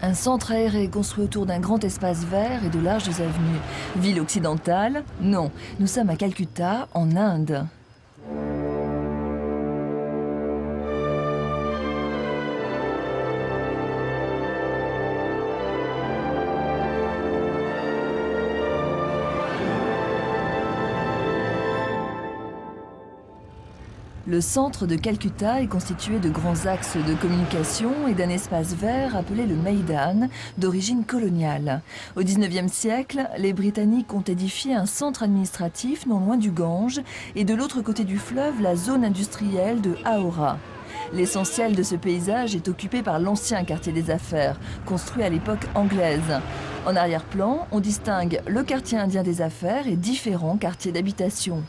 Un centre aéré construit autour d'un grand espace vert et de larges avenues. Ville occidentale? Non, nous sommes à Calcutta, en Inde. Le centre de Calcutta est constitué de grands axes de communication et d'un espace vert appelé le Maidan, d'origine coloniale. Au XIXe siècle, les Britanniques ont édifié un centre administratif non loin du Gange et de l'autre côté du fleuve, la zone industrielle de Howrah. L'essentiel de ce paysage est occupé par l'ancien quartier des affaires, construit à l'époque anglaise. En arrière-plan, on distingue le quartier indien des affaires et différents quartiers d'habitation.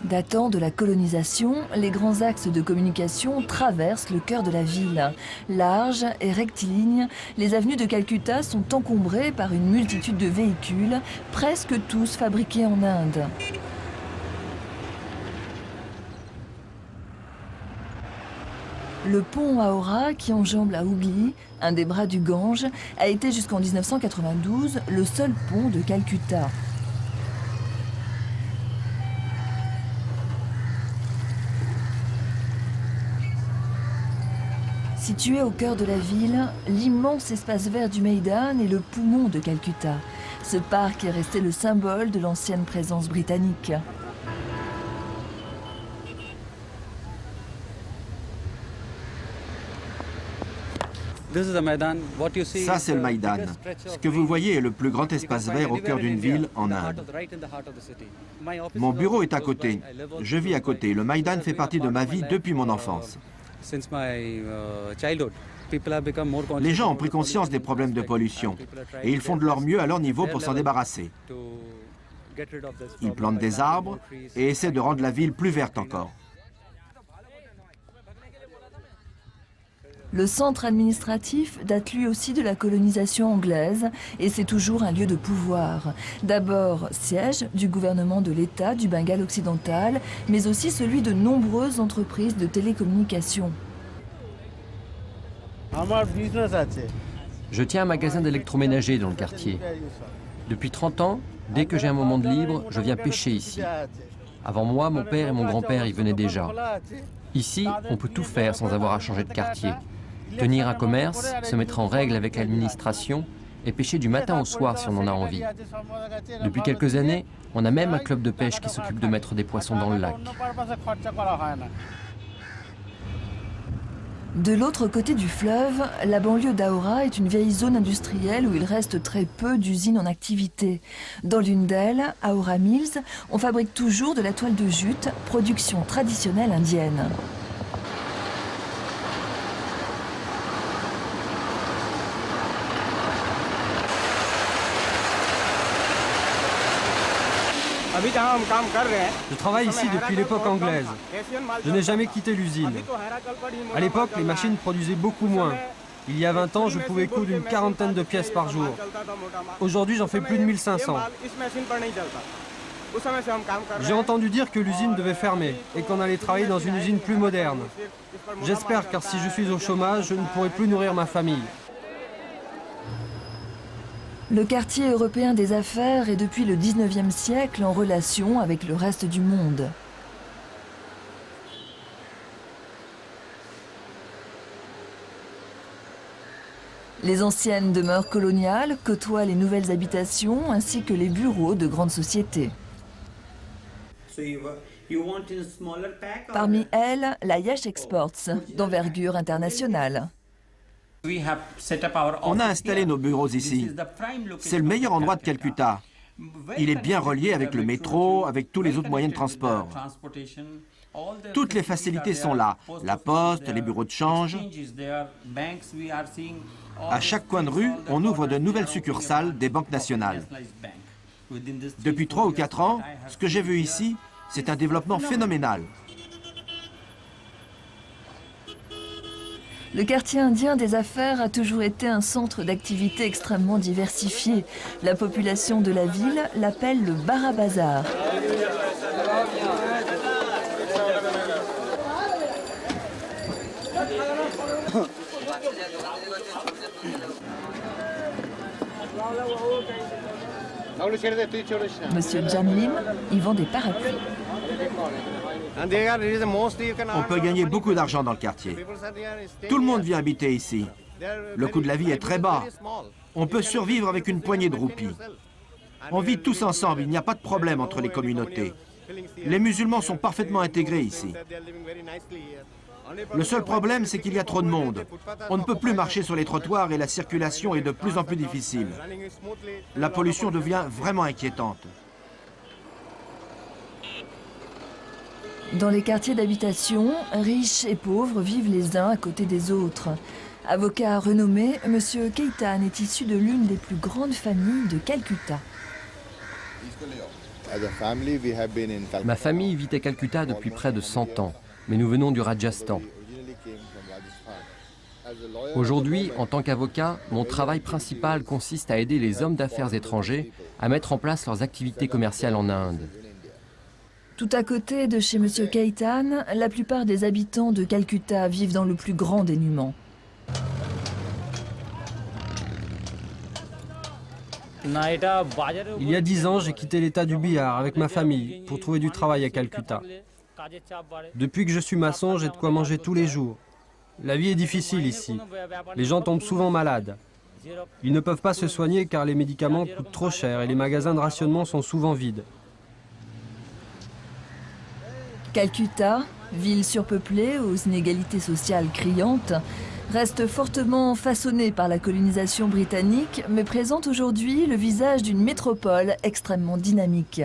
Datant de la colonisation, les grands axes de communication traversent le cœur de la ville. Larges et rectilignes, les avenues de Calcutta sont encombrées par une multitude de véhicules, presque tous fabriqués en Inde. Le pont Howrah, qui enjambe la Hooghly, un des bras du Gange, a été jusqu'en 1992 le seul pont de Calcutta. Situé au cœur de la ville, l'immense espace vert du Maidan est le poumon de Calcutta. Ce parc est resté le symbole de l'ancienne présence britannique. Ça, c'est le Maïdan. Ce que vous voyez est le plus grand espace vert au cœur d'une ville en Inde. Mon bureau est à côté. Je vis à côté. Le Maïdan fait partie de ma vie depuis mon enfance. Les gens ont pris conscience des problèmes de pollution et ils font de leur mieux à leur niveau pour s'en débarrasser. Ils plantent des arbres et essaient de rendre la ville plus verte encore. Le centre administratif date lui aussi de la colonisation anglaise et c'est toujours un lieu de pouvoir. D'abord siège du gouvernement de l'État du Bengale occidental, mais aussi celui de nombreuses entreprises de télécommunications. Je tiens un magasin d'électroménager dans le quartier. Depuis 30 ans, dès que j'ai un moment de libre, je viens pêcher ici. Avant moi, mon père et mon grand-père y venaient déjà. Ici, on peut tout faire sans avoir à changer de quartier. Tenir un commerce, se mettre en règle avec l'administration et pêcher du matin au soir si on en a envie. Depuis quelques années, on a même un club de pêche qui s'occupe de mettre des poissons dans le lac. De l'autre côté du fleuve, la banlieue d'Howrah est une vieille zone industrielle où il reste très peu d'usines en activité. Dans l'une d'elles, Howrah Mills, on fabrique toujours de la toile de jute, production traditionnelle indienne. Je travaille ici depuis l'époque anglaise. Je n'ai jamais quitté l'usine. À l'époque, les machines produisaient beaucoup moins. Il y a 20 ans, je pouvais coudre une quarantaine de pièces par jour. Aujourd'hui, j'en fais plus de 1500. J'ai entendu dire que l'usine devait fermer et qu'on allait travailler dans une usine plus moderne. J'espère, car si je suis au chômage, je ne pourrai plus nourrir ma famille. Le quartier européen des affaires est depuis le XIXe siècle en relation avec le reste du monde. Les anciennes demeures coloniales côtoient les nouvelles habitations ainsi que les bureaux de grandes sociétés. Parmi elles, la Yash Exports, d'envergure internationale. On a installé nos bureaux ici. C'est le meilleur endroit de Calcutta. Il est bien relié avec le métro, avec tous les autres moyens de transport. Toutes les facilités sont là. La poste, les bureaux de change. À chaque coin de rue, on ouvre de nouvelles succursales des banques nationales. Depuis 3 ou 4 ans, ce que j'ai vu ici, c'est un développement phénoménal. Le quartier indien des affaires a toujours été un centre d'activité extrêmement diversifié. La population de la ville l'appelle le Bara Bazar. Monsieur Janlim y vend des parapluies. On peut gagner beaucoup d'argent dans le quartier. Tout le monde vient habiter ici. Le coût de la vie est très bas. On peut survivre avec une poignée de roupies. On vit tous ensemble, il n'y a pas de problème entre les communautés. Les musulmans sont parfaitement intégrés ici. Le seul problème, c'est qu'il y a trop de monde. On ne peut plus marcher sur les trottoirs et la circulation est de plus en plus difficile. La pollution devient vraiment inquiétante. Dans les quartiers d'habitation, riches et pauvres vivent les uns à côté des autres. Avocat renommé, M. Keitan est issu de l'une des plus grandes familles de Calcutta. Ma famille vit à Calcutta depuis près de 100 ans, mais nous venons du Rajasthan. Aujourd'hui, en tant qu'avocat, mon travail principal consiste à aider les hommes d'affaires étrangers à mettre en place leurs activités commerciales en Inde. Tout à côté de chez M. Keitan, la plupart des habitants de Calcutta vivent dans le plus grand dénuement. Il y a 10 ans, j'ai quitté l'état du Bihar avec ma famille pour trouver du travail à Calcutta. Depuis que je suis maçon, j'ai de quoi manger tous les jours. La vie est difficile ici. Les gens tombent souvent malades. Ils ne peuvent pas se soigner car les médicaments coûtent trop cher et les magasins de rationnement sont souvent vides. Calcutta, ville surpeuplée aux inégalités sociales criantes, reste fortement façonnée par la colonisation britannique, mais présente aujourd'hui le visage d'une métropole extrêmement dynamique.